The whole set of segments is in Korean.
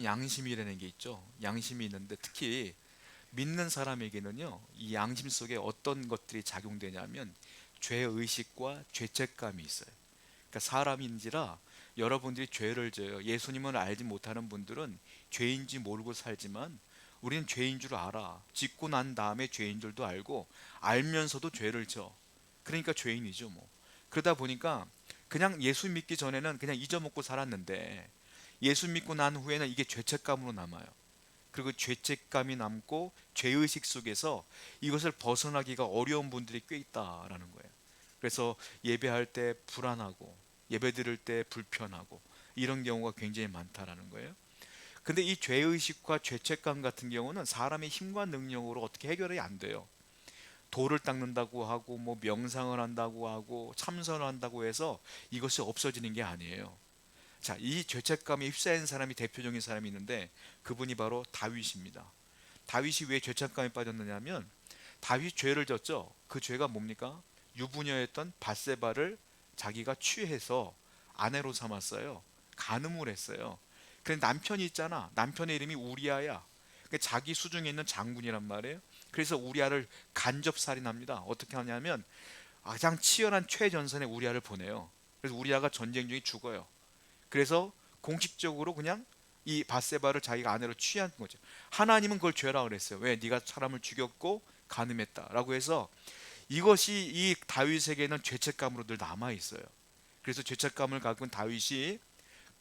양심이라는 게 있죠. 양심이 있는데 특히 믿는 사람에게는요, 이 양심 속에 어떤 것들이 작용되냐면 죄의식과 죄책감이 있어요. 그러니까 사람인지라 여러분들이 죄를 져요. 예수님을 알지 못하는 분들은 죄인지 모르고 살지만 우리는 죄인 줄 알아. 짓고 난 다음에 죄인 줄도 알고 알면서도 죄를 져. 그러니까 죄인이죠, 뭐. 그러다 보니까 그냥 예수 믿기 전에는 그냥 잊어먹고 살았는데 예수 믿고 난 후에는 이게 죄책감으로 남아요. 그리고 죄책감이 남고 죄의식 속에서 이것을 벗어나기가 어려운 분들이 꽤 있다라는 거예요. 그래서 예배할 때 불안하고 예배 드릴 때 불편하고 이런 경우가 굉장히 많다라는 거예요. 근데 이 죄의식과 죄책감 같은 경우는 사람의 힘과 능력으로 어떻게 해결이 안 돼요. 돌을 닦는다고 하고 뭐 명상을 한다고 하고 참선을 한다고 해서 이것이 없어지는 게 아니에요. 자, 이 죄책감에 휩싸인 사람이 대표적인 사람이 있는데 그분이 바로 다윗입니다. 다윗이 왜 죄책감에 빠졌느냐면 다윗 죄를 졌죠. 그 죄가 뭡니까? 유부녀였던 밧세바를 자기가 취해서 아내로 삼았어요. 간음을 했어요. 근데 남편이 있잖아. 남편의 이름이 우리아야. 그러니까 자기 수중에 있는 장군이란 말이에요. 그래서 우리아를 간접 살인합니다. 어떻게 하냐면 가장 치열한 최전선에 우리아를 보내요. 그래서 우리아가 전쟁 중에 죽어요. 그래서 공식적으로 그냥 이 바세바를 자기가 아내로 취한 거죠. 하나님은 그걸 죄라 그랬어요. 왜? 네가 사람을 죽였고 간음했다라고 해서 이것이 이 다윗에게는 죄책감으로 늘 남아 있어요. 그래서 죄책감을 갖고 있는 다윗이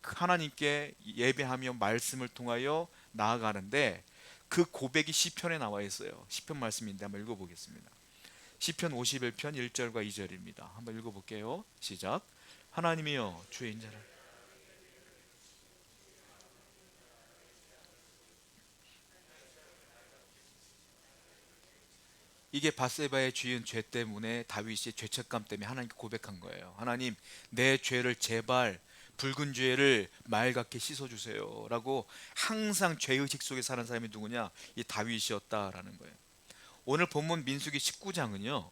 하나님께 예배하며 말씀을 통하여 나아가는데 그 고백이 시편에 나와 있어요. 시편 말씀인데 한번 읽어보겠습니다. 시편 51편 1절과 2절입니다. 한번 읽어볼게요. 시작. 하나님이여 주의 인자를. 이게 바세바의 지은 죄 때문에 다윗이 죄책감 때문에 하나님께 고백한 거예요. 하나님, 내 죄를 제발 붉은 죄를 맑게 씻어주세요 라고 항상 죄의식 속에 사는 사람이 누구냐? 이 다윗이었다라는 거예요. 오늘 본문 민수기 19장은요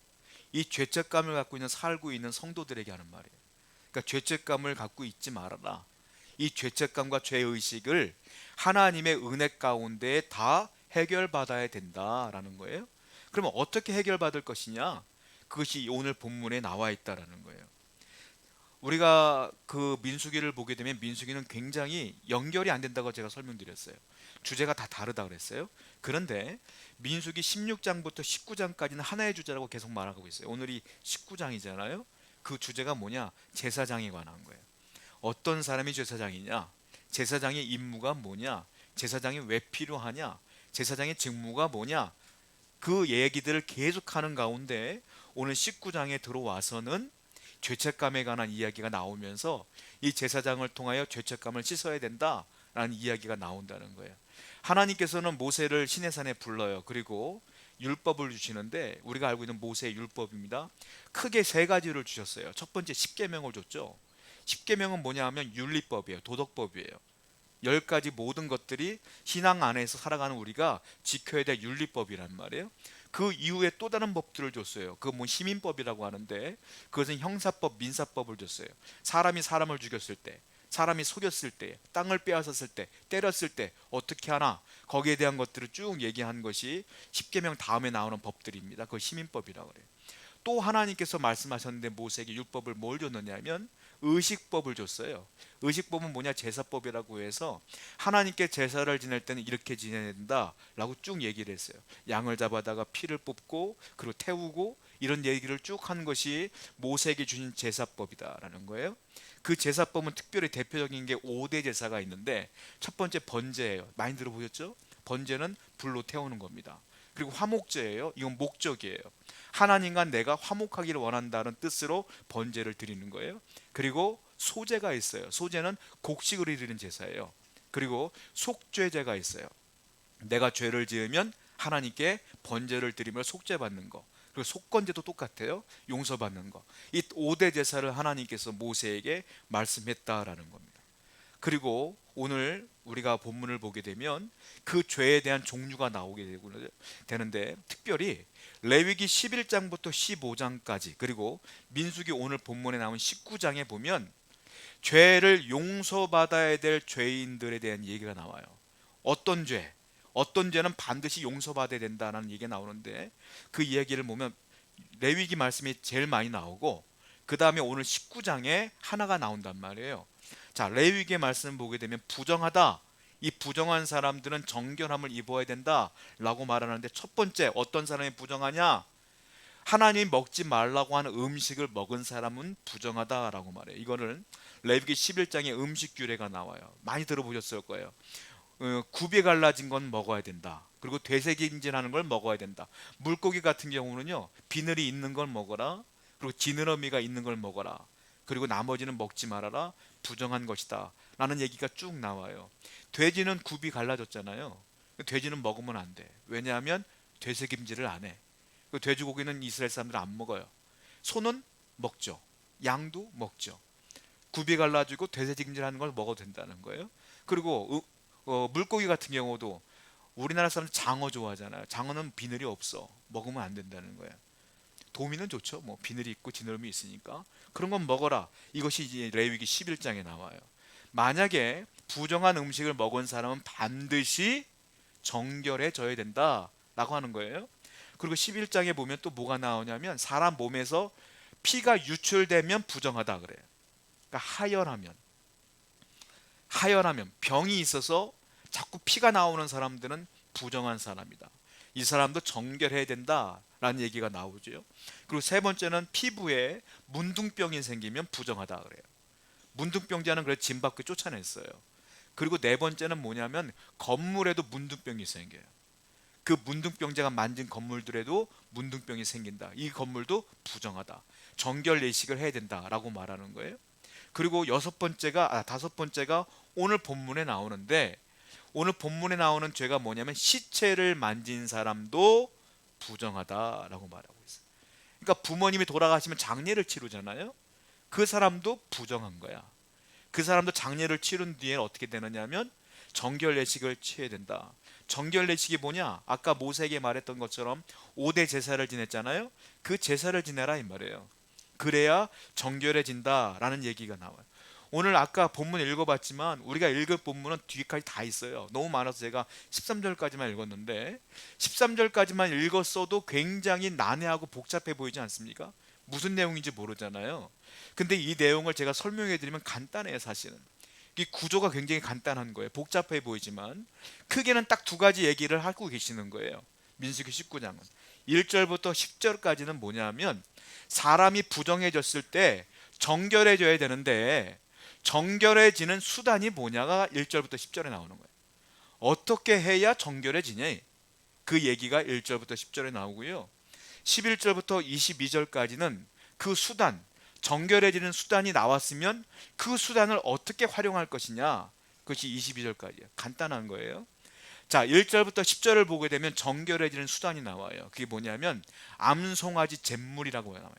이 죄책감을 갖고 있는 살고 있는 성도들에게 하는 말이에요. 그러니까 죄책감을 갖고 있지 말아라. 이 죄책감과 죄의식을 하나님의 은혜 가운데 다 해결받아야 된다라는 거예요. 그러면 어떻게 해결받을 것이냐? 그것이 오늘 본문에 나와 있다라는 거예요. 우리가 그 민수기를 보게 되면 민수기는 굉장히 연결이 안 된다고 제가 설명드렸어요. 주제가 다 다르다 그랬어요. 그런데 민수기 16장부터 19장까지는 하나의 주제라고 계속 말하고 있어요. 오늘이 19장이잖아요. 그 주제가 뭐냐? 제사장에 관한 거예요. 어떤 사람이 제사장이냐? 제사장의 임무가 뭐냐? 제사장이 왜 필요하냐? 제사장의 직무가 뭐냐? 그 얘기들을 계속하는 가운데 오늘 19장에 들어와서는 죄책감에 관한 이야기가 나오면서 이 제사장을 통하여 죄책감을 씻어야 된다라는 이야기가 나온다는 거예요. 하나님께서는 모세를 시내산에 불러요. 그리고 율법을 주시는데 우리가 알고 있는 모세의 율법입니다. 크게 세 가지를 주셨어요. 첫 번째 십계명을 줬죠. 십계명은 뭐냐 하면 윤리법이에요. 도덕법이에요. 열 가지 모든 것들이 신앙 안에서 살아가는 우리가 지켜야 될 윤리법이란 말이에요. 그 이후에 또 다른 법들을 줬어요. 그 뭐 시민법이라고 하는데 그것은 형사법, 민사법을 줬어요. 사람이 사람을 죽였을 때, 사람이 속였을 때, 땅을 빼앗았을 때, 때렸을 때 어떻게 하나 거기에 대한 것들을 쭉 얘기한 것이 십계명 다음에 나오는 법들입니다. 그 시민법이라고 그래요. 또 하나님께서 말씀하셨는데 모세에게 율법을 뭘 줬느냐면 의식법을 줬어요. 의식법은 뭐냐? 제사법이라고 해서 하나님께 제사를 지낼 때는 이렇게 지내야 된다라고 쭉 얘기를 했어요. 양을 잡아다가 피를 뽑고 그리고 태우고 이런 얘기를 쭉 한 것이 모세에게 주신 제사법이다라는 거예요. 그 제사법은 특별히 대표적인 게 5대 제사가 있는데 첫 번째 번제예요. 많이 들어보셨죠? 번제는 불로 태우는 겁니다. 그리고 화목제예요. 이건 목적이에요. 하나님과 내가 화목하기를 원한다는 뜻으로 번제를 드리는 거예요. 그리고 소제가 있어요. 소제는 곡식을 드리는 제사예요. 그리고 속죄제가 있어요. 내가 죄를 지으면 하나님께 번제를 드리며 속죄받는 거. 그리고 속건제도 똑같아요. 용서받는 거. 이 5대 제사를 하나님께서 모세에게 말씀했다라는 겁니다. 그리고 오늘 우리가 본문을 보게 되면 그 죄에 대한 종류가 나오게 되는데 특별히 레위기 11장부터 15장까지 그리고 민수기 오늘 본문에 나온 19장에 보면 죄를 용서받아야 될 죄인들에 대한 얘기가 나와요. 어떤 죄, 어떤 죄는 반드시 용서받아야 된다는 얘기가 나오는데, 그 이야기를 보면 레위기 말씀이 제일 많이 나오고, 그 다음에 오늘 19장에 하나가 나온단 말이에요. 자, 레위기의 말씀 보게 되면 부정하다, 이 부정한 사람들은 정결함을 입어야 된다 라고 말하는데, 첫 번째 어떤 사람이 부정하냐? 하나님 먹지 말라고 하는 음식을 먹은 사람은 부정하다라고 말해요. 이거는 레위기 11장에 음식 규례가 나와요. 많이 들어보셨을 거예요. 굽이 갈라진 건 먹어야 된다. 그리고 되새김질하는 걸 먹어야 된다. 물고기 같은 경우는요, 비늘이 있는 걸 먹어라. 그리고 지느러미가 있는 걸 먹어라. 그리고 나머지는 먹지 말아라. 부정한 것이다 라는 얘기가 쭉 나와요. 돼지는 굽이 갈라졌잖아요. 돼지는 먹으면 안 돼. 왜냐하면 되새김질을 안 해. 그 돼지고기는 이스라엘 사람들은 안 먹어요. 소는 먹죠. 양도 먹죠. 굽이 갈라지고 되새김질하는 걸 먹어도 된다는 거예요. 그리고 물고기 같은 경우도 우리나라 사람들 장어 좋아하잖아요. 장어는 비늘이 없어. 먹으면 안 된다는 거예요. 도미는 좋죠. 뭐 비늘이 있고 지느러미 있으니까 그런 건 먹어라. 이것이 이제 레위기 11장에 나와요. 만약에 부정한 음식을 먹은 사람은 반드시 정결해져야 된다라고 하는 거예요. 그리고 11장에 보면 또 뭐가 나오냐면, 사람 몸에서 피가 유출되면 부정하다 그래요. 그러니까 하혈하면 병이 있어서 자꾸 피가 나오는 사람들은 부정한 사람이다. 이 사람도 정결해야 된다라는 얘기가 나오죠. 그리고 세 번째는 피부에 문둥병이 생기면 부정하다 그래요. 문둥병자는 그래서 진 밖에 쫓아냈어요. 그리고 네 번째는 뭐냐면, 건물에도 문둥병이 생겨요. 그 문둥병자가 만진 건물들에도 문둥병이 생긴다. 이 건물도 부정하다. 정결 예식을 해야 된다라고 말하는 거예요. 그리고 다섯 번째가 오늘 본문에 나오는데, 오늘 본문에 나오는 죄가 뭐냐면 시체를 만진 사람도 부정하다라고 말하고 있어요. 그러니까 부모님이 돌아가시면 장례를 치르잖아요. 그 사람도 부정한 거야. 그 사람도 장례를 치른 뒤에 어떻게 되느냐면 정결 예식을 취해야 된다. 정결 예식이 뭐냐? 아까 모세에게 말했던 것처럼 5대 제사를 지냈잖아요. 그 제사를 지내라 이 말이에요. 그래야 정결해진다라는 얘기가 나와요. 오늘 아까 본문 읽어봤지만 우리가 읽을 본문은 뒤까지 다 있어요. 너무 많아서 제가 13절까지만 읽었는데, 13절까지만 읽었어도 굉장히 난해하고 복잡해 보이지 않습니까? 무슨 내용인지 모르잖아요. 근데 이 내용을 제가 설명해 드리면 간단해요. 사실은 이 구조가 굉장히 간단한 거예요. 복잡해 보이지만 크게는 딱 두 가지 얘기를 하고 계시는 거예요. 민수기 19장은 1절부터 10절까지는 뭐냐면, 사람이 부정해졌을 때 정결해져야 되는데 정결해지는 수단이 뭐냐가 1절부터 10절에 나오는 거예요. 어떻게 해야 정결해지냐, 그 얘기가 1절부터 10절에 나오고요. 11절부터 22절까지는 그 수단, 정결해지는 수단이 나왔으면 그 수단을 어떻게 활용할 것이냐, 그것이 22절까지예요. 간단한 거예요. 자, 1절부터 10절을 보게 되면 정결해지는 수단이 나와요. 그게 뭐냐면 암송아지 잿물이라고 나와요.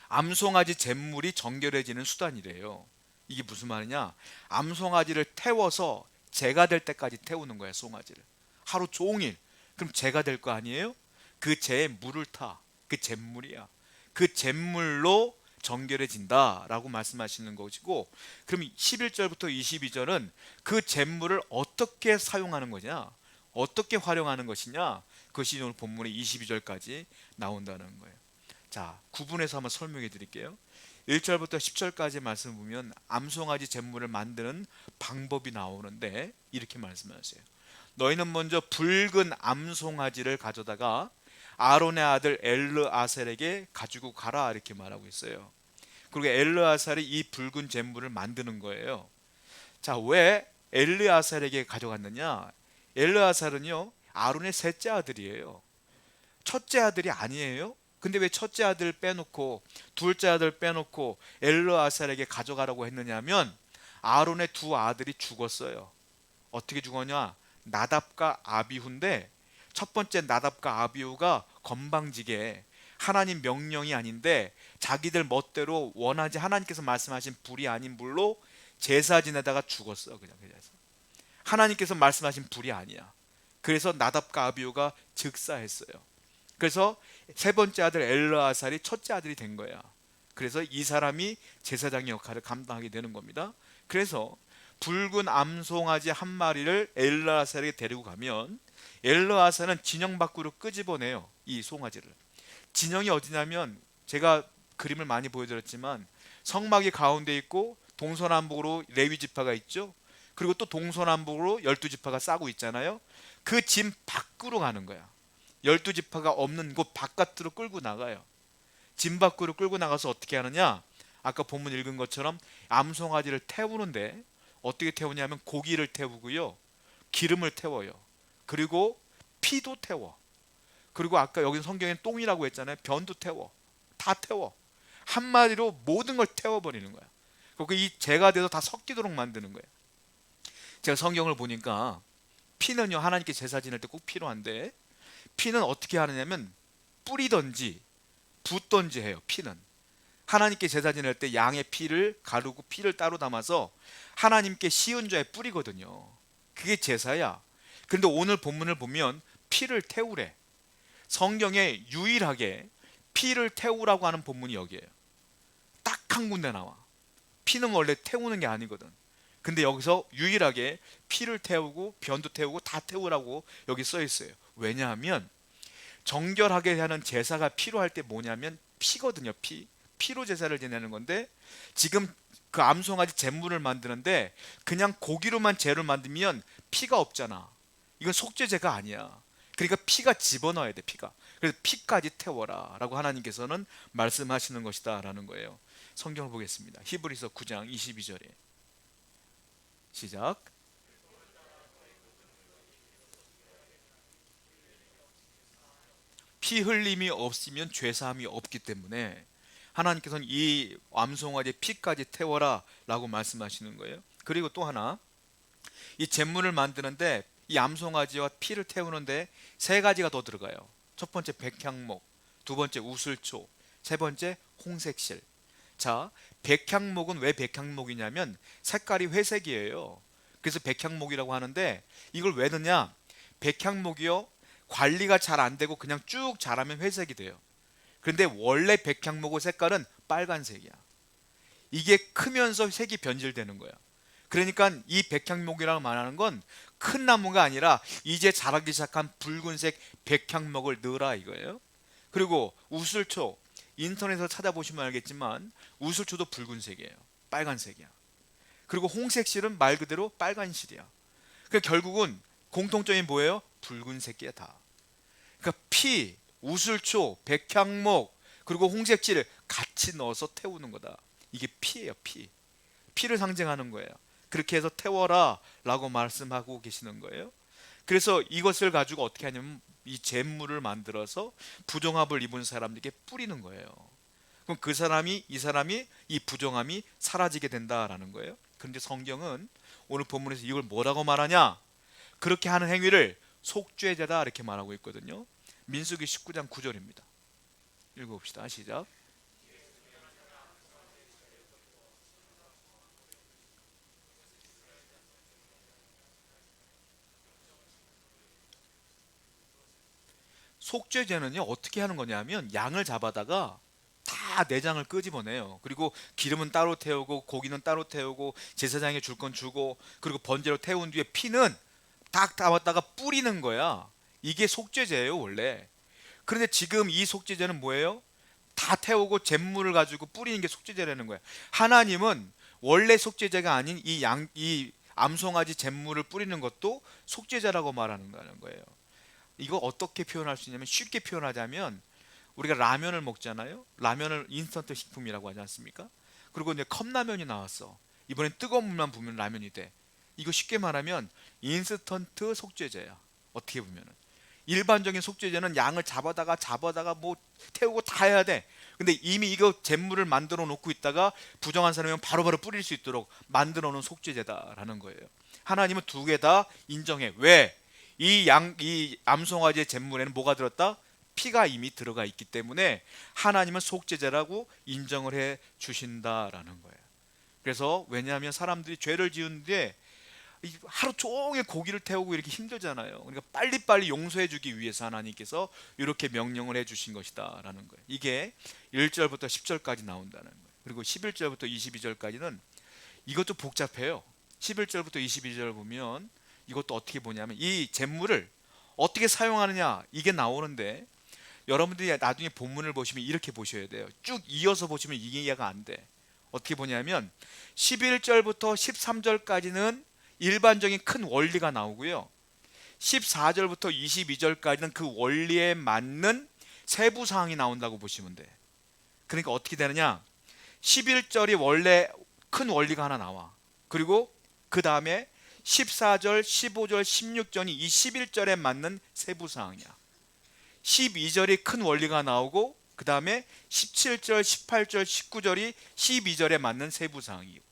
암송아지 잿물이 정결해지는 수단이래요. 이게 무슨 말이냐? 암송아지를 태워서 재가 될 때까지 태우는 거야, 송아지를. 하루 종일. 그럼 재가 될 거 아니에요? 그 재에 물을 타. 그 잿물이야. 그 잿물로 정결해진다라고 말씀하시는 것이고, 그럼 11절부터 22절은 그 잿물을 어떻게 사용하는 거냐, 어떻게 활용하는 것이냐, 그것이 오늘 본문의 22절까지 나온다는 거예요. 자, 구분해서 한번 설명해 드릴게요. 1절부터 10절까지 말씀 보면 암송아지 잿물을 만드는 방법이 나오는데, 이렇게 말씀하세요. 너희는 먼저 붉은 암송아지를 가져다가 아론의 아들 엘르아살에게 가지고 가라, 이렇게 말하고 있어요. 그리고 엘르아살이 이 붉은 잿물을 만드는 거예요. 자, 왜 엘르아살에게 가져갔느냐? 엘르아살은요, 아론의 셋째 아들이에요. 첫째 아들이 아니에요. 근데 왜 첫째 아들 빼놓고 둘째 아들 빼놓고 엘르아살에게 가져가라고 했느냐면, 아론의 두 아들이 죽었어요. 어떻게 죽었냐? 나답과 아비후인데, 첫 번째 나답과 아비후가 건방지게 하나님 명령이 아닌데 자기들 멋대로 원하지, 하나님께서 말씀하신 불이 아닌 불로 제사 지내다가 죽었어. 그냥 하나님께서 말씀하신 불이 아니야. 그래서 나답과 아비후가 즉사했어요. 그래서 세 번째 아들 엘르아살이 첫째 아들이 된 거야. 그래서 이 사람이 제사장의 역할을 감당하게 되는 겁니다. 그래서 붉은 암송아지 한 마리를 엘르아살에게 데리고 가면 엘르아살은 진영 밖으로 끄집어내요. 이 송아지를. 진영이 어디냐면 제가 그림을 많이 보여드렸지만 성막이 가운데 있고 동서남북으로 레위 지파가 있죠. 그리고 또 동서남북으로 12지파가 싸고 있잖아요. 그 진 밖으로 가는 거야. 12지파가 없는 곳 바깥으로 끌고 나가요. 진 밖으로 끌고 나가서 어떻게 하느냐? 아까 본문 읽은 것처럼 암송아지를 태우는데 어떻게 태우냐면 고기를 태우고요. 기름을 태워요. 그리고 피도 태워. 그리고 아까 여기 성경엔 똥이라고 했잖아요. 변도 태워. 다 태워. 한마디로 모든 걸 태워버리는 거야. 그리고 이 재가 돼서 다 섞이도록 만드는 거예요. 제가 성경을 보니까 피는요, 하나님께 제사 지낼 때 꼭 필요한데, 피는 어떻게 하느냐면 뿌리던지 붓던지 해요. 피는 하나님께 제사 지낼 때 양의 피를 가르고 피를 따로 담아서 하나님께 씌운 자에 뿌리거든요. 그게 제사야. 그런데 오늘 본문을 보면 피를 태우래. 성경에 유일하게 피를 태우라고 하는 본문이 여기에요. 딱 한 군데 나와. 피는 원래 태우는 게 아니거든. 근데 여기서 유일하게 피를 태우고 변도 태우고 다 태우라고 여기 써 있어요. 왜냐하면 정결하게 하는 제사가 필요할 때 뭐냐면 피거든요. 피로 제사를 지내는 건데, 지금 그 암송아지 제물을 만드는데 그냥 고기로만 제를 만들면 피가 없잖아. 이건 속죄제가 아니야. 그러니까 피가 집어넣어야 돼. 피가. 그래서 피까지 태워라 라고 하나님께서는 말씀하시는 것이다 라는 거예요. 성경을 보겠습니다. 히브리서 9장 22절에 시작. 피 흘림이 없으면 죄사함이 없기 때문에 하나님께서는 이 암송아지 피까지 태워라 라고 말씀하시는 거예요. 그리고 또 하나, 이 제물을 만드는데 이 암송아지와 피를 태우는데 세 가지가 더 들어가요. 첫 번째 백향목, 두 번째 우슬초, 세 번째 홍색실. 자, 백향목은 왜 백향목이냐면 색깔이 회색이에요. 그래서 백향목이라고 하는데 이걸 왜 넣냐? 백향목이요, 관리가 잘 안 되고 그냥 쭉 자라면 회색이 돼요. 그런데 원래 백향목의 색깔은 빨간색이야. 이게 크면서 색이 변질되는 거야. 그러니까 이 백향목이라고 말하는 건 큰 나무가 아니라 이제 자라기 시작한 붉은색 백향목을 넣으라 이거예요. 그리고 우슬초, 인터넷에서 찾아보시면 알겠지만 우슬초도 붉은색이에요. 빨간색이야. 그리고 홍색실은 말 그대로 빨간 실이야. 그러니까 결국은 공통점이 뭐예요? 붉은색이야 다. 그러니까 피, 우슬초, 백향목, 그리고 홍색지를 같이 넣어서 태우는 거다. 이게 피예요, 피. 피를 상징하는 거예요. 그렇게 해서 태워라 라고 말씀하고 계시는 거예요. 그래서 이것을 가지고 어떻게 하냐면 이 제물을 만들어서 부정합을 입은 사람들에게 뿌리는 거예요. 그럼 그 사람이, 이 사람이, 이 부정함이 사라지게 된다라는 거예요. 그런데 성경은 오늘 본문에서 이걸 뭐라고 말하냐? 그렇게 하는 행위를 속죄제다 이렇게 말하고 있거든요. 민수기 19장 9절입니다. 읽어봅시다. 시작. 속죄제는요 어떻게 하는 거냐면 양을 잡아다가 다 내장을 끄집어내요. 그리고 기름은 따로 태우고 고기는 따로 태우고 제사장에 줄 건 주고, 그리고 번제로 태운 뒤에 피는 딱 담았다가 뿌리는 거야. 이게 속죄제예요 원래. 그런데 지금 이 속죄제는 뭐예요? 다 태우고 잿물을 가지고 뿌리는 게 속죄제라는 거야. 하나님은 원래 속죄제가 아닌 이 암송아지 잿물을 뿌리는 것도 속죄제라고 말하는 거예요. 이거 어떻게 표현할 수 있냐면, 쉽게 표현하자면 우리가 라면을 먹잖아요. 라면을 인스턴트 식품이라고 하지 않습니까? 그리고 이제 컵라면이 나왔어. 이번엔 뜨거운 물만 부으면 라면이 돼. 이거 쉽게 말하면 인스턴트 속죄제야. 어떻게 보면은 일반적인 속죄제는 양을 잡아다가 뭐 태우고 다 해야 돼. 근데 이미 이거 잿물을 만들어 놓고 있다가 부정한 사람이면 바로바로 뿌릴 수 있도록 만들어 놓은 속죄제다라는 거예요. 하나님은 두 개 다 인정해. 왜? 이 암송아지의 잿물에는 뭐가 들었다? 피가 이미 들어가 있기 때문에 하나님은 속죄제라고 인정을 해 주신다라는 거예요. 그래서 왜냐하면 사람들이 죄를 지은데 하루 종일 고기를 태우고 이렇게 힘들잖아요. 그러니까 빨리빨리 용서해 주기 위해서 하나님께서 이렇게 명령을 해 주신 것이다 라는 거예요. 이게 1절부터 10절까지 나온다는 거예요. 그리고 11절부터 22절까지는 이것도 복잡해요. 11절부터 22절 보면 이것도 어떻게 보냐면 이 재물을 어떻게 사용하느냐 이게 나오는데, 여러분들이 나중에 본문을 보시면 이렇게 보셔야 돼요. 쭉 이어서 보시면 이게 이해가 안 돼. 어떻게 보냐면 11절부터 13절까지는 일반적인 큰 원리가 나오고요, 14절부터 22절까지는 그 원리에 맞는 세부 사항이 나온다고 보시면 돼. 그러니까 어떻게 되느냐, 11절이 원래 큰 원리가 하나 나와. 그리고 그 다음에 14절, 15절, 16절이 이 11절에 맞는 세부 사항이야. 12절이 큰 원리가 나오고 그 다음에 17절, 18절, 19절이 12절에 맞는 세부 사항이고,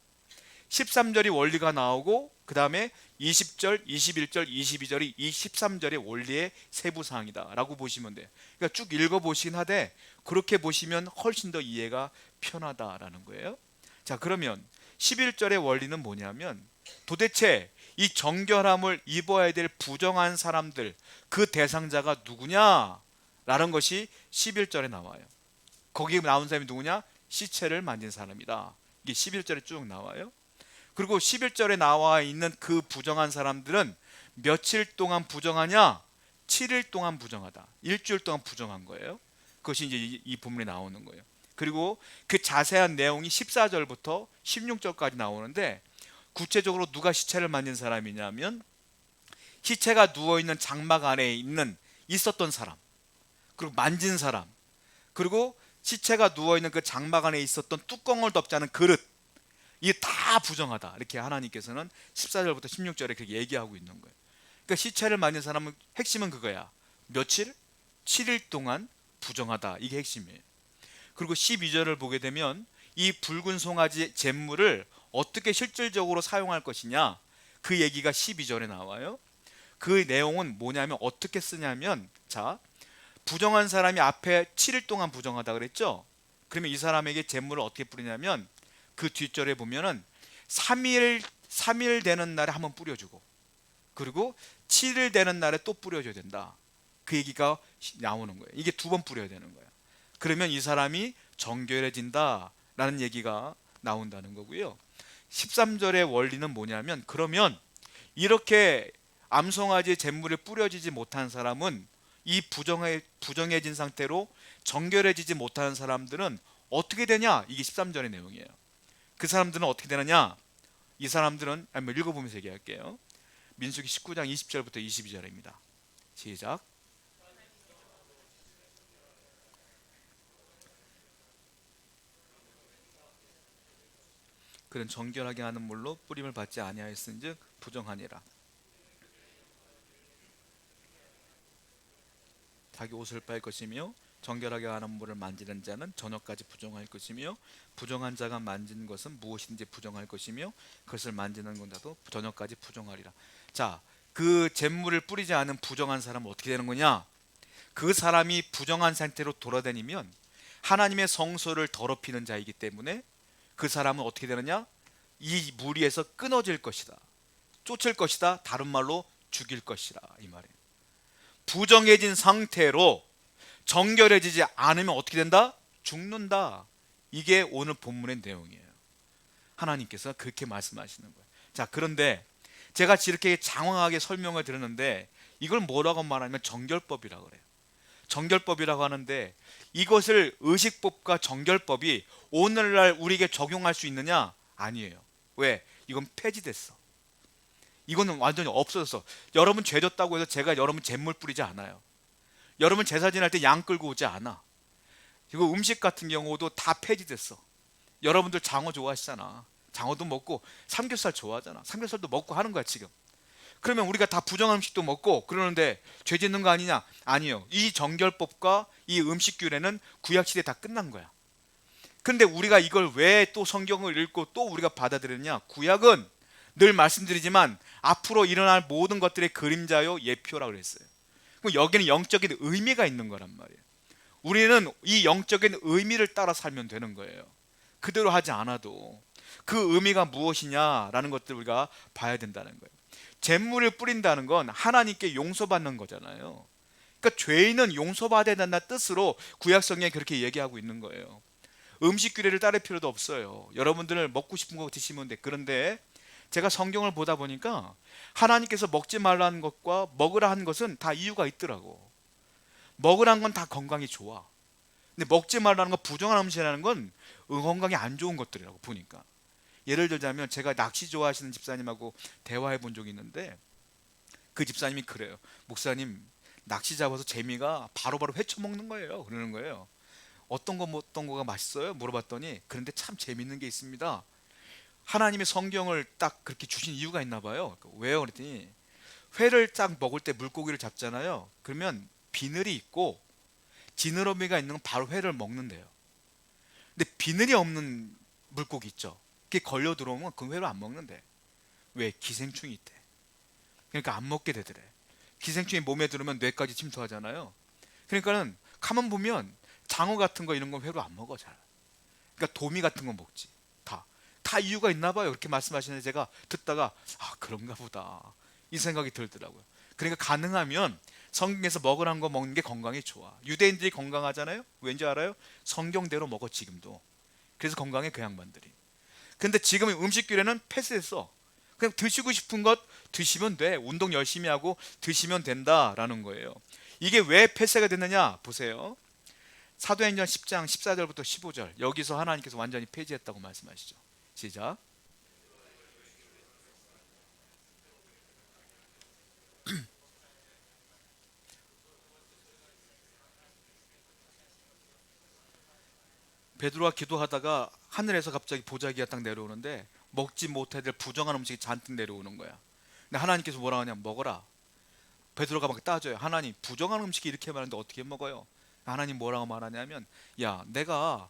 13절이 원리가 나오고 그 다음에 20절, 21절, 22절이 이 13절의 원리의 세부 사항이다 라고 보시면 돼요. 그러니까 쭉 읽어보시긴 하되 그렇게 보시면 훨씬 더 이해가 편하다라는 거예요. 자, 그러면 11절의 원리는 뭐냐면, 도대체 이 정결함을 입어야 될 부정한 사람들, 그 대상자가 누구냐 라는 것이 11절에 나와요. 거기에 나온 사람이 누구냐? 시체를 만진 사람이다. 이게 11절에 쭉 나와요. 그리고 11절에 나와 있는 그 부정한 사람들은 며칠 동안 부정하냐? 7일 동안 부정하다. 일주일 동안 부정한 거예요. 그것이 이제 이 본문에 나오는 거예요. 그리고 그 자세한 내용이 14절부터 16절까지 나오는데, 구체적으로 누가 시체를 만진 사람이냐면 시체가 누워있는 장막 안에 있었던 사람, 그리고 만진 사람, 그리고 시체가 누워있는 그 장막 안에 있었던 뚜껑을 덮지 않은 그릇, 이게 다 부정하다. 이렇게 하나님께서는 14절부터 16절에 그렇게 얘기하고 있는 거예요. 그러니까 시체를 만진 사람은 핵심은 그거야. 며칠? 7일 동안 부정하다. 이게 핵심이에요. 그리고 12절을 보게 되면 이 붉은 송아지 잿물을 어떻게 실질적으로 사용할 것이냐, 그 얘기가 12절에 나와요. 그 내용은 뭐냐면 어떻게 쓰냐면, 자, 부정한 사람이 앞에 7일 동안 부정하다 그랬죠. 그러면 이 사람에게 잿물을 어떻게 뿌리냐면, 그 뒷절에 보면은 3일 되는 날에 한번 뿌려주고, 그리고 7일 되는 날에 또 뿌려줘야 된다. 그 얘기가 나오는 거예요. 이게 2번 뿌려야 되는 거예요. 그러면 이 사람이 정결해진다 라는 얘기가 나온다는 거고요. 13절의 원리는 뭐냐면, 그러면 이렇게 암송아지 잿물을 뿌려지지 못한 사람은, 이 부정해진 상태로 정결해지지 못하는 사람들은 어떻게 되냐? 이게 13절의 내용이에요. 그 사람들은 어떻게 되느냐? 이 사람들은, 한번 읽어보면서 얘기할게요. 민수기 19장 20절부터 22절입니다. 시작. 그는 정결하게 하는 물로 뿌림을 받지 아니하였은즉 부정하니라. 자기 옷을 빨 것이며 정결하게 하는 물을 만지는 자는 저녁까지 부정할 것이며, 부정한 자가 만진 것은 무엇인지 부정할 것이며 그것을 만지는 자도 저녁까지 부정하리라. 자, 그 잿물을 뿌리지 않은 부정한 사람은 어떻게 되는 거냐? 그 사람이 부정한 상태로 돌아다니면 하나님의 성소를 더럽히는 자이기 때문에 그 사람은 어떻게 되느냐? 이 무리에서 끊어질 것이다, 쫓을 것이다, 다른 말로 죽일 것이라, 이 말이에요. 부정해진 상태로 정결해지지 않으면 어떻게 된다? 죽는다. 이게 오늘 본문의 내용이에요. 하나님께서 그렇게 말씀하시는 거예요. 자, 그런데 제가 이렇게 장황하게 설명을 드렸는데 이걸 뭐라고 말하면 정결법이라고 그래요. 정결법이라고 하는데, 이것을 의식법과 정결법이 오늘날 우리에게 적용할 수 있느냐? 아니에요. 왜? 이건 폐지됐어. 이거는 완전히 없어졌어. 여러분 죄졌다고 해서 제가 여러분 잿물 뿌리지 않아요. 여러분 제사 지날 때 양 끌고 오지 않아. 이거 음식 같은 경우도 다 폐지됐어. 여러분들 장어 좋아하시잖아. 장어도 먹고 삼겹살 좋아하잖아. 삼겹살도 먹고 하는 거야 지금. 그러면 우리가 다 부정한 음식도 먹고 그러는데 죄 짓는 거 아니냐? 아니요. 이 정결법과 이 음식 규례는 구약시대에 다 끝난 거야. 그런데 우리가 이걸 왜 또 성경을 읽고 또 우리가 받아들였냐? 구약은 늘 말씀드리지만 앞으로 일어날 모든 것들의 그림자요 예표라고 그랬어요. 그럼 여기는 영적인 의미가 있는 거란 말이에요. 우리는 이 영적인 의미를 따라 살면 되는 거예요. 그대로 하지 않아도 그 의미가 무엇이냐라는 것들을 우리가 봐야 된다는 거예요. 잿물을 뿌린다는 건 하나님께 용서받는 거잖아요. 그러니까 죄인은 용서받아야 된다는 뜻으로 구약성경에 그렇게 얘기하고 있는 거예요. 음식 규례를 따를 필요도 없어요. 여러분들 먹고 싶은 거 드시면 돼. 그런데 제가 성경을 보다 보니까 하나님께서 먹지 말라는 것과 먹으라 한 것은 다 이유가 있더라고. 먹으라는 건 다 건강이 좋아. 근데 먹지 말라는 거, 부정한 음식이라는 건 건강에 안 좋은 것들이라고 보니까. 예를 들자면 제가 낚시 좋아하시는 집사님하고 대화해 본 적이 있는데, 그 집사님이 그래요. 목사님, 낚시 잡아서 재미가 바로바로 회쳐 먹는 거예요. 그러는 거예요. 어떤 거가 맛있어요? 물어봤더니, 그런데 참 재밌는 게 있습니다. 하나님의 성경을 딱 그렇게 주신 이유가 있나 봐요. 왜요? 그랬더니, 회를 딱 먹을 때 물고기를 잡잖아요. 그러면 비늘이 있고 지느러미가 있는 건 바로 회를 먹는데요. 근데 비늘이 없는 물고기 있죠. 그게 걸려 들어오면 그 회를 안 먹는데. 왜? 기생충이 있대. 그러니까 안 먹게 되더래. 기생충이 몸에 들어오면 뇌까지 침투하잖아요. 그러니까는 가만 보면 장어 같은 거 이런 건 회로 안 먹어 잘. 그러니까 도미 같은 거 먹지. 다 이유가 있나 봐요. 그렇게 말씀하시는데 제가 듣다가 그런가 보다 이 생각이 들더라고요. 그러니까 가능하면 성경에서 먹으라는 거 먹는 게 건강에 좋아. 유대인들이 건강하잖아요. 왠지 알아요? 성경대로 먹어 지금도. 그래서 건강해 그 양반들이. 근데 지금 음식규례는 폐쇄했어. 그냥 드시고 싶은 것 드시면 돼. 운동 열심히 하고 드시면 된다라는 거예요. 이게 왜 폐쇄가 됐느냐 보세요. 사도행전 10장 14절부터 15절, 여기서 하나님께서 완전히 폐지했다고 말씀하시죠. 시작. 베드로가 기도하다가 하늘에서 갑자기 보자기가 딱 내려오는데 먹지 못해야 될 부정한 음식이 잔뜩 내려오는 거야. 근데 하나님께서 뭐라 하냐, 먹어라. 베드로가 막 따져요. 하나님, 부정한 음식이 이렇게 많은데 어떻게 먹어요? 하나님 뭐라고 말하냐면, 야, 내가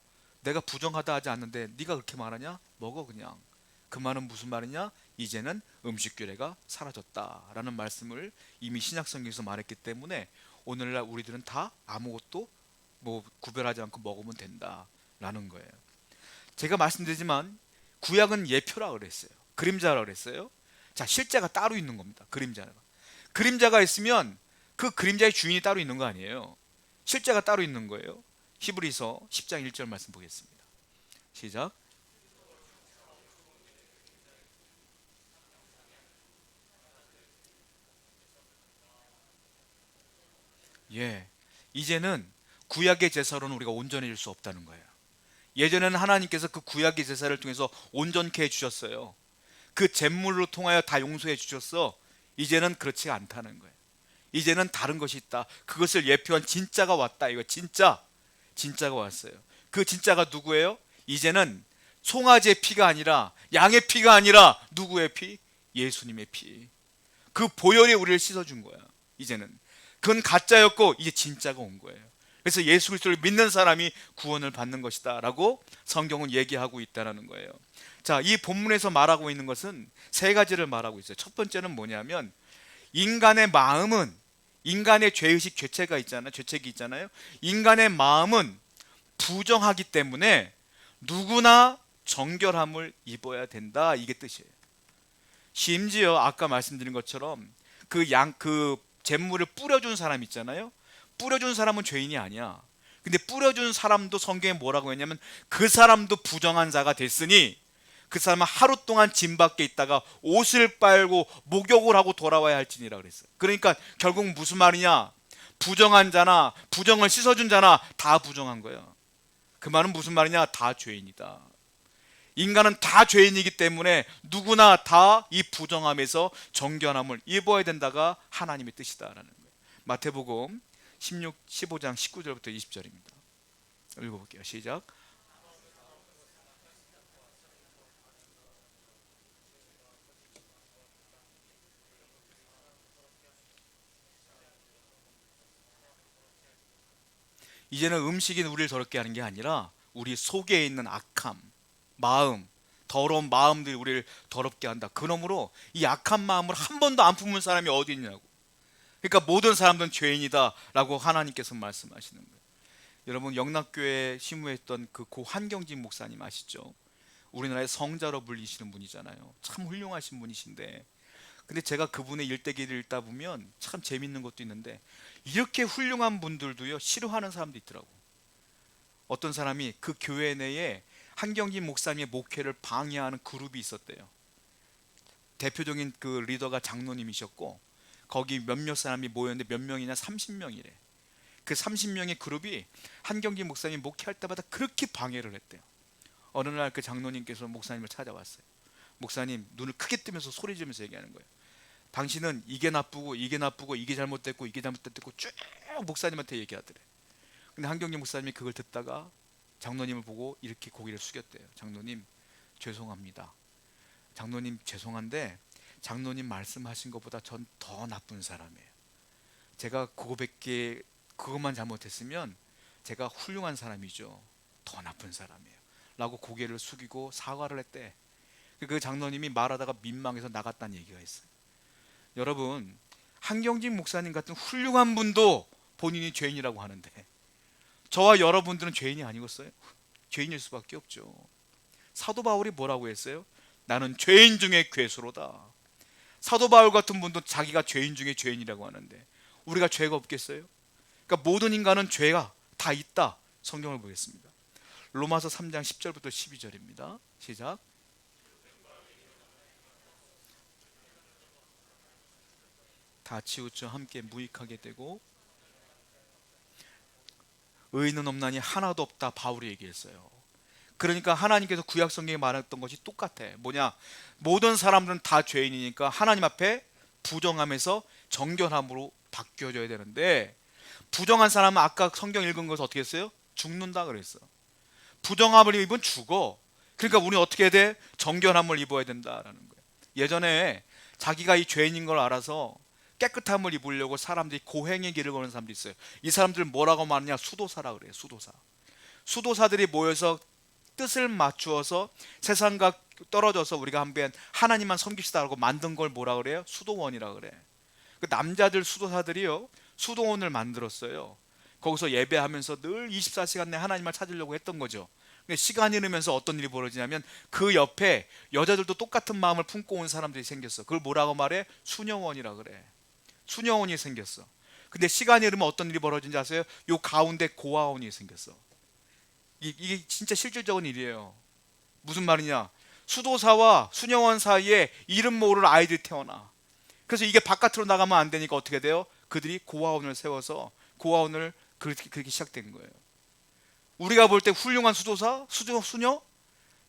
부정하다 하지 않는데 네가 그렇게 말하냐? 먹어 그냥. 그 말은 무슨 말이냐? 이제는 음식규례가 사라졌다라는 말씀을 이미 신약성경에서 말했기 때문에 오늘날 우리들은 다 아무것도 뭐 구별하지 않고 먹으면 된다라는 거예요. 제가 말씀드리지만 구약은 예표라 그랬어요. 그림자라 그랬어요. 자, 실제가 따로 있는 겁니다. 그림자가 있으면 그 그림자의 주인이 따로 있는 거 아니에요. 실제가 따로 있는 거예요. 히브리서 10장 1절 말씀 보겠습니다. 시작. 예, 이제는 구약의 제사로는 우리가 온전해질 수 없다는 거예요. 예전에는 하나님께서 그 구약의 제사를 통해서 온전케 해주셨어요. 그 제물로 통하여 다 용서해 주셨어. 이제는 그렇지 않다는 거예요. 이제는 다른 것이 있다. 그것을 예표한 진짜가 왔다. 이거 진짜가 왔어요. 그 진짜가 누구예요? 이제는 송아지의 피가 아니라, 양의 피가 아니라 누구의 피? 예수님의 피. 그 보혈이 우리를 씻어준 거야. 이제는 그건 가짜였고 이제 진짜가 온 거예요. 그래서 예수 그리스도를 믿는 사람이 구원을 받는 것이다 라고 성경은 얘기하고 있다는 거예요. 자, 이 본문에서 말하고 있는 것은 세 가지를 말하고 있어요. 첫 번째는 뭐냐면, 인간의 마음은, 인간의 죄의식, 죄책이 있잖아요. 인간의 마음은 부정하기 때문에 누구나 정결함을 입어야 된다, 이게 뜻이에요. 심지어 아까 말씀드린 것처럼 그 잿물을 뿌려준 사람 있잖아요. 뿌려준 사람은 죄인이 아니야. 근데 뿌려준 사람도 성경에 뭐라고 했냐면, 그 사람도 부정한 자가 됐으니 그 사람은 하루 동안 짐 밖에 있다가 옷을 빨고 목욕을 하고 돌아와야 할지니라 그랬어요. 그러니까 결국 무슨 말이냐, 부정한 자나 부정을 씻어준 자나 다 부정한 거예요. 그 말은 무슨 말이냐, 다 죄인이다. 인간은 다 죄인이기 때문에 누구나 다 이 부정함에서 정결함을 입어야 된다가 하나님의 뜻이다라는 거예요. 마태복음 15장 19절부터 20절입니다. 읽어볼게요. 시작. 이제는 음식이 우리를 더럽게 하는 게 아니라 우리 속에 있는 악함, 마음, 더러운 마음들이 우리를 더럽게 한다. 그러므로 이 악한 마음을 한 번도 안 품은 사람이 어디 있냐고. 그러니까 모든 사람들은 죄인이다 라고 하나님께서 말씀하시는 거예요. 여러분, 영락교회 심무했던 그 고 한경진 목사님 아시죠? 우리나라의 성자로 불리시는 분이잖아요. 참 훌륭하신 분이신데, 근데 제가 그분의 일대기를 읽다 보면 참 재밌는 것도 있는데, 이렇게 훌륭한 분들도요 싫어하는 사람도 있더라고. 어떤 사람이 그 교회 내에 한경진 목사님의 목회를 방해하는 그룹이 있었대요. 대표적인 그 리더가 장로님이셨고, 거기 몇몇 사람이 모였는데 몇 명이냐, 30명이래. 그 30명의 그룹이 한경기 목사님 목회할 때마다 그렇게 방해를 했대요. 어느 날 그 장로님께서 목사님을 찾아왔어요. 목사님, 눈을 크게 뜨면서 소리 지르면서 얘기하는 거예요. 당신은 이게 나쁘고 이게 나쁘고 이게 잘못됐고 이게 잘못됐고 쭉 목사님한테 얘기하더래. 근데 한경기 목사님이 그걸 듣다가 장로님을 보고 이렇게 고개를 숙였대요. 장로님, 죄송합니다. 장로님, 죄송한데 장로님 말씀하신 것보다 전 더 나쁜 사람이에요. 제가 그것만 잘못했으면 제가 훌륭한 사람이죠. 더 나쁜 사람이에요. 라고 고개를 숙이고 사과를 했대. 그 장로님이 말하다가 민망해서 나갔다는 얘기가 있어요. 여러분, 한경직 목사님 같은 훌륭한 분도 본인이 죄인이라고 하는데, 저와 여러분들은 죄인이 아니겠어요? 죄인일 수밖에 없죠. 사도 바울이 뭐라고 했어요? 나는 죄인 중에 괴수로다. 사도 바울 같은 분도 자기가 죄인 중에 죄인이라고 하는데, 우리가 죄가 없겠어요? 그러니까 모든 인간은 죄가 다 있다. 성경을 보겠습니다. 로마서 3장 10절부터 12절입니다. 시작. 다 치우쳐 함께 무익하게 되고 의인은 없나니 하나도 없다. 바울이 얘기했어요. 그러니까 하나님께서 구약 성경에 말했던 것이 똑같아. 뭐냐? 모든 사람들은 다 죄인이니까 하나님 앞에 부정함에서 정결함으로 바뀌어져야 되는데, 부정한 사람은 아까 성경 읽은 것을 어떻게 했어요? 죽는다 그랬어. 부정함을 입으면 죽어. 그러니까 우리는 어떻게 해야 돼? 정결함을 입어야 된다라는 거예요. 예전에 자기가 이 죄인인 걸 알아서 깨끗함을 입으려고 사람들이 고행의 길을 거는 사람들이 있어요. 이 사람들 뭐라고 말하냐? 수도사라 그래요. 수도사. 수도사들이 모여서 뜻을 맞추어서 세상과 떨어져서 우리가 한번 하나님만 섬깁시다라고 만든 걸 뭐라 그래요? 수도원이라 그래. 그 남자들 수도사들이요, 수도원을 만들었어요. 거기서 예배하면서 늘 24시간 내 하나님을 찾으려고 했던 거죠. 근데 시간이 흐르면서 어떤 일이 벌어지냐면 그 옆에 여자들도 똑같은 마음을 품고 온 사람들이 생겼어. 그걸 뭐라고 말해? 수녀원이라 그래. 수녀원이 생겼어. 근데 시간이 흐르면 어떤 일이 벌어진지 아세요? 요 가운데 고아원이 생겼어. 이게 진짜 실질적인 일이에요. 무슨 말이냐? 수도사와 수녀원 사이에 이름 모를 아이들이 태어나. 그래서 이게 바깥으로 나가면 안 되니까 어떻게 돼요? 그들이 고아원을 세워서 고아원을 그렇게 시작된 거예요. 우리가 볼 때 훌륭한 수도사, 수녀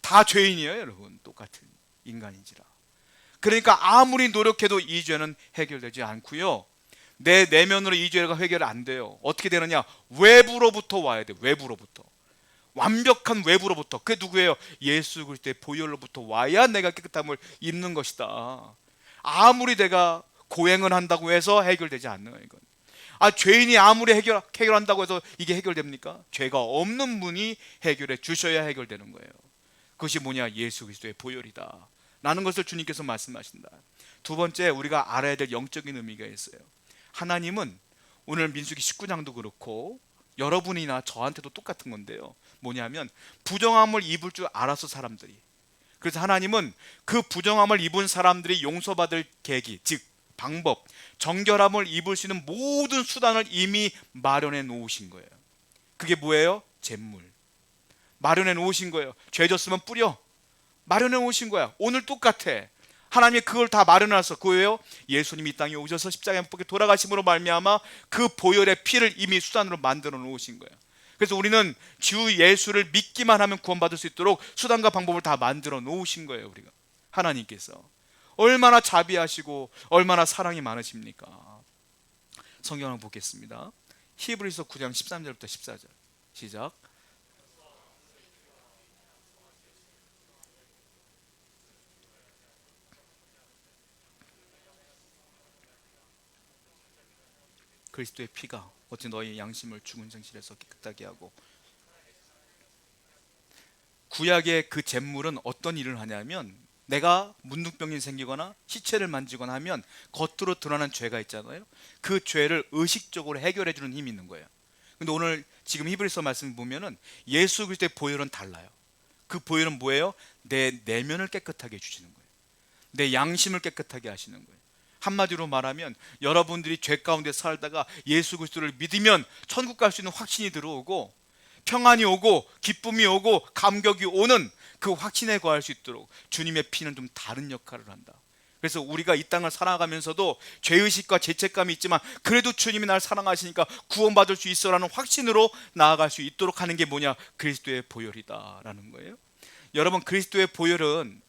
다 죄인이에요, 여러분. 똑같은 인간인지라. 그러니까 아무리 노력해도 이 죄는 해결되지 않고요. 내 내면으로 이 죄가 해결 안 돼요. 어떻게 되느냐? 외부로부터 와야 돼. 외부로부터. 완벽한 외부로부터. 그게 누구예요? 예수 그리스도의 보혈로부터 와야 내가 깨끗함을 입는 것이다. 아무리 내가 고행을 한다고 해서 해결되지 않는 거예요. 이건. 죄인이 아무리 해결한다고 해서 이게 해결됩니까? 죄가 없는 분이 해결해 주셔야 해결되는 거예요. 그것이 뭐냐? 예수 그리스도의 보혈이다 라는 것을 주님께서 말씀하신다. 두 번째, 우리가 알아야 될 영적인 의미가 있어요. 하나님은 오늘 민수기 19장도 그렇고 여러분이나 저한테도 똑같은 건데요, 뭐냐면 부정함을 입을 줄 알아서 사람들이, 그래서 하나님은 그 부정함을 입은 사람들이 용서받을 계기, 즉 방법, 정결함을 입을 수 있는 모든 수단을 이미 마련해 놓으신 거예요. 그게 뭐예요? 잿물. 마련해 놓으신 거예요. 죄 졌으면 뿌려. 마련해 놓으신 거야. 오늘 똑같아. 하나님이 그걸 다 마련해 놨어. 그거예요. 예수님이 이 땅에 오셔서 십자가에 못 박혀 돌아가심으로 말미암아 그 보혈의 피를 이미 수단으로 만들어 놓으신 거예요. 그래서 우리는 주 예수를 믿기만 하면 구원받을 수 있도록 수단과 방법을 다 만들어 놓으신 거예요. 우리가 하나님께서 얼마나 자비하시고 얼마나 사랑이 많으십니까? 성경을 보겠습니다. 히브리서 9장 13절부터 14절 시작. 그리스도의 피가 어찌 너희 양심을 죽은 상실에서 깨끗하게 하고. 구약의 그 잿물은 어떤 일을 하냐면, 내가 문둥병이 생기거나 시체를 만지거나 하면 겉으로 드러나는 죄가 있잖아요. 그 죄를 의식적으로 해결해 주는 힘이 있는 거예요. 근데 오늘 지금 히브리서 말씀을 보면은 예수 그리스도의 보혈은 달라요. 그 보혈은 뭐예요? 내 내면을 깨끗하게 해주시는 거예요. 내 양심을 깨끗하게 하시는 거예요. 한마디로 말하면 여러분들이 죄 가운데 살다가 예수 그리스도를 믿으면 천국 갈 수 있는 확신이 들어오고 평안이 오고 기쁨이 오고 감격이 오는 그 확신에 거할 수 있도록 주님의 피는 좀 다른 역할을 한다. 그래서 우리가 이 땅을 살아가면서도 죄의식과 죄책감이 있지만 그래도 주님이 날 사랑하시니까 구원받을 수 있어라는 확신으로 나아갈 수 있도록 하는 게 뭐냐? 그리스도의 보혈이다라는 거예요. 여러분, 그리스도의 보혈은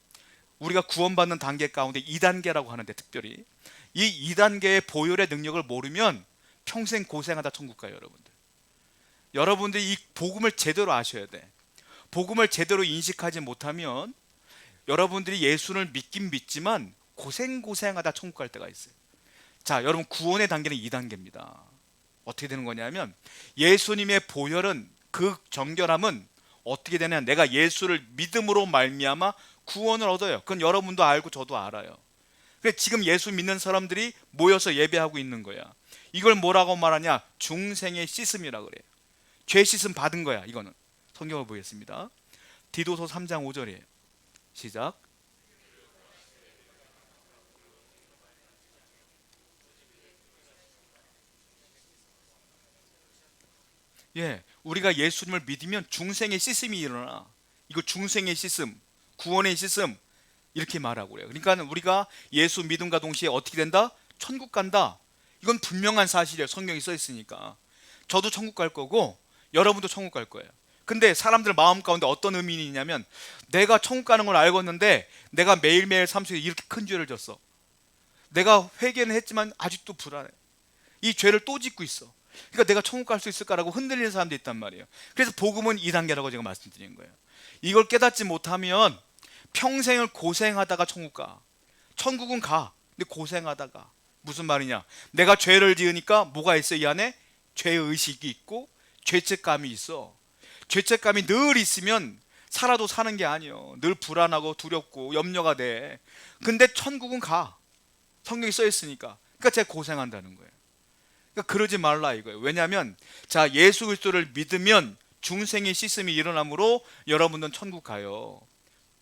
우리가 구원받는 단계 가운데 2단계라고 하는데, 특별히 이 2단계의 보혈의 능력을 모르면 평생 고생하다 천국 가요. 여러분들이 이 복음을 제대로 아셔야 돼. 복음을 제대로 인식하지 못하면 여러분들이 예수를 믿긴 믿지만 고생하다 천국 갈 때가 있어요. 자, 여러분, 구원의 단계는 2단계입니다. 어떻게 되는 거냐면, 예수님의 보혈은, 그 정결함은 어떻게 되냐, 내가 예수를 믿음으로 말미암아 구원을 얻어요. 그건 여러분도 알고 저도 알아요. 그래서 지금 예수 믿는 사람들이 모여서 예배하고 있는 거야. 이걸 뭐라고 말하냐? 중생의 씻음이라 그래요. 죄 씻음 받은 거야. 이거는 성경을 보겠습니다. 디도서 3장 5절이에요. 시작. 예, 우리가 예수님을 믿으면 중생의 씻음이 일어나. 이거 중생의 씻음, 구원의 씻음, 이렇게 말하고 그래요. 그러니까 우리가 예수 믿음과 동시에 어떻게 된다? 천국 간다. 이건 분명한 사실이에요. 성경이 써 있으니까. 저도 천국 갈 거고 여러분도 천국 갈 거예요. 근데 사람들 마음 가운데 어떤 의미는 있냐면, 내가 천국 가는 걸 알겠는데 내가 매일매일 삶 속에 이렇게 큰 죄를 졌어. 내가 회개는 했지만 아직도 불안해. 이 죄를 또 짓고 있어. 그러니까 내가 천국 갈 수 있을까라고 흔들리는 사람도 있단 말이에요. 그래서 복음은 2단계라고 제가 말씀드린 거예요. 이걸 깨닫지 못하면 평생을 고생하다가 천국 가. 천국은 가. 근데 고생하다가. 무슨 말이냐? 내가 죄를 지으니까 뭐가 있어? 이 안에 죄의식이 있고 죄책감이 있어. 죄책감이 늘 있으면 살아도 사는 게 아니에요. 늘 불안하고 두렵고 염려가 돼. 근데 천국은 가. 성경이 써 있으니까. 그러니까 제가 고생한다는 거예요. 그러니까 그러지 말라 이거예요. 왜냐하면, 자, 예수 그리스도를 믿으면 중생의 씻음이 일어나므로 여러분은 천국 가요.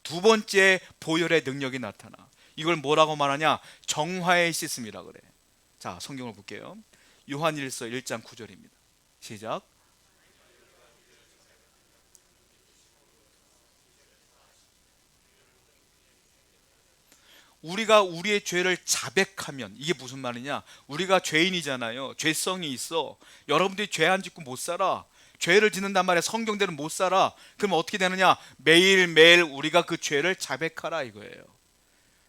두 번째, 보혈의 능력이 나타나. 이걸 뭐라고 말하냐? 정화의 씻음이라 그래. 자, 성경을 볼게요. 요한일서 1장 9절입니다. 시작. 우리가 우리의 죄를 자백하면, 이게 무슨 말이냐? 우리가 죄인이잖아요. 죄성이 있어. 여러분들이 죄 안 짓고 못 살아. 죄를 짓는단 말이야. 성경대로 못 살아. 그럼 어떻게 되느냐? 매일매일 우리가 그 죄를 자백하라 이거예요.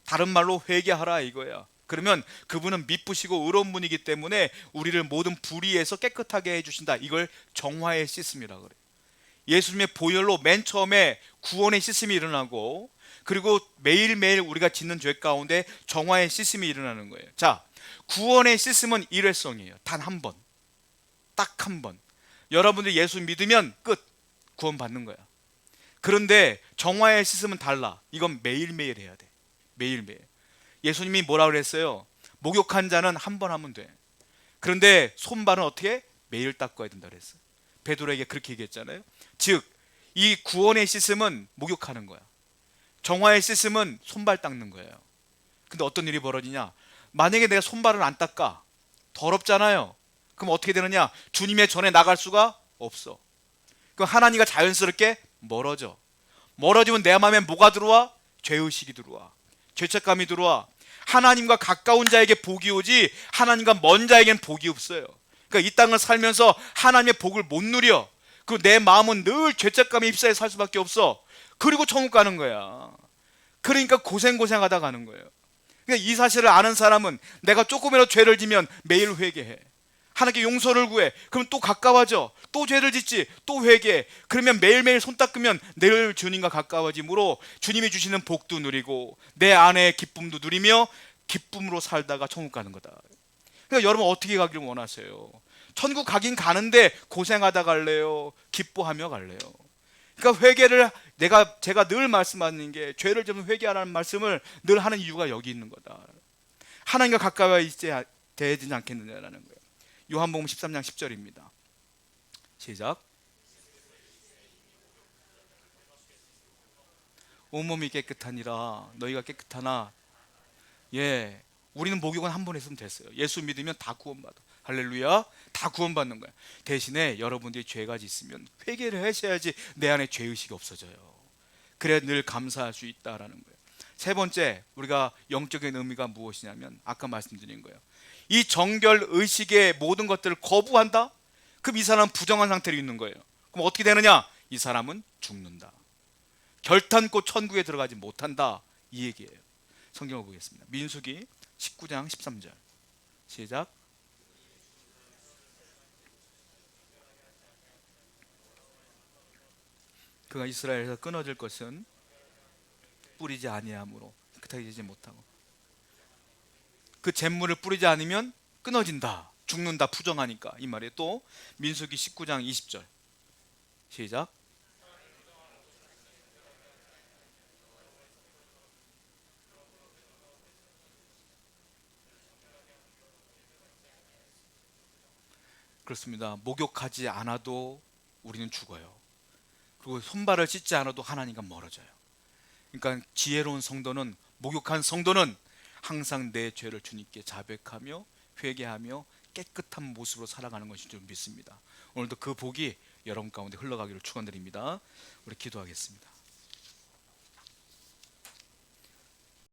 다른 말로 회개하라 이거야. 그러면 그분은 미쁘시고 의로운 분이기 때문에 우리를 모든 불의에서 깨끗하게 해주신다. 이걸 정화의 씻음이라 그래. 예수님의 보혈로 맨 처음에 구원의 씻음이 일어나고, 그리고 매일매일 우리가 짓는 죄 가운데 정화의 씻음이 일어나는 거예요. 자, 구원의 씻음은 일회성이에요. 단 한 번, 딱 한 번. 여러분들 예수 믿으면 끝, 구원 받는 거야. 그런데 정화의 씻음은 달라. 이건 매일매일 해야 돼. 매일매일. 예수님이 뭐라 그랬어요? 목욕한 자는 한 번 하면 돼. 그런데 손발은 어떻게? 매일 닦아야 된다 그랬어요. 베드로에게 그렇게 얘기했잖아요. 즉, 이 구원의 씻음은 목욕하는 거야. 정화의 씻음은 손발 닦는 거예요. 근데 어떤 일이 벌어지냐? 만약에 내가 손발을 안 닦아, 더럽잖아요. 그럼 어떻게 되느냐? 주님의 전에 나갈 수가 없어. 그럼 하나님과 자연스럽게 멀어져. 멀어지면 내 마음에 뭐가 들어와? 죄의식이 들어와. 죄책감이 들어와. 하나님과 가까운 자에게 복이 오지 하나님과 먼 자에게는 복이 없어요. 그러니까 이 땅을 살면서 하나님의 복을 못 누려. 그리고 내 마음은 늘 죄책감에 휩싸여 살 수밖에 없어. 그리고 천국 가는 거야. 그러니까 고생하다 가는 거예요. 그러니까 이 사실을 아는 사람은 내가 조금이라도 죄를 지면 매일 회개해. 하나님께 용서를 구해. 그럼 또 가까워져. 또 죄를 짓지. 또 회개해. 그러면 매일매일 손 닦으면 늘 주님과 가까워지므로 주님이 주시는 복도 누리고 내 안에 기쁨도 누리며 기쁨으로 살다가 천국 가는 거다. 그러니까 여러분 어떻게 가기를 원하세요? 천국 가긴 가는데 고생하다 갈래요? 기뻐하며 갈래요? 그러니까 회개를, 제가 늘 말씀하는 게, 죄를 지으면 회개하라는 말씀을 늘 하는 이유가 여기 있는 거다. 하나님과 가까워 있어야 되지 않겠느냐라는 거예요. 요한복음 13장 10절입니다. 시작. 온몸이 깨끗하니라 너희가 깨끗하나. 예, 우리는 목욕은 한 번 했으면 됐어요. 예수 믿으면 다 구원받아. 할렐루야. 다 구원받는 거야. 대신에 여러분들이 죄가 있으면 회개를 하셔야지 내 안에 죄의식이 없어져요. 그래 늘 감사할 수 있다라는 거예요. 세 번째, 우리가 영적인 의미가 무엇이냐면 아까 말씀드린 거예요. 이 정결 의식의 모든 것들을 거부한다? 그럼 이 사람은 부정한 상태로 있는 거예요. 그럼 어떻게 되느냐? 이 사람은 죽는다. 결탄코 천국에 들어가지 못한다. 이 얘기예요. 성경을 보겠습니다. 민수기 19장 13절 시작. 그가 이스라엘에서 끊어질 것은 뿌리지 아니함으로 흩어지지 못하고, 그 잿물을 뿌리지 않으면 끊어진다, 죽는다, 부정하니까 이 말이에요. 또 민수기 19장 20절 시작. 그렇습니다. 목욕하지 않아도 우리는 죽어요. 그리고 손발을 씻지 않아도 하나님과 멀어져요. 그러니까 지혜로운 성도는, 목욕한 성도는 항상 내 죄를 주님께 자백하며 회개하며 깨끗한 모습으로 살아가는 것이 좀 믿습니다. 오늘도 그 복이 여러분 가운데 흘러가기를 축원드립니다. 우리 기도하겠습니다.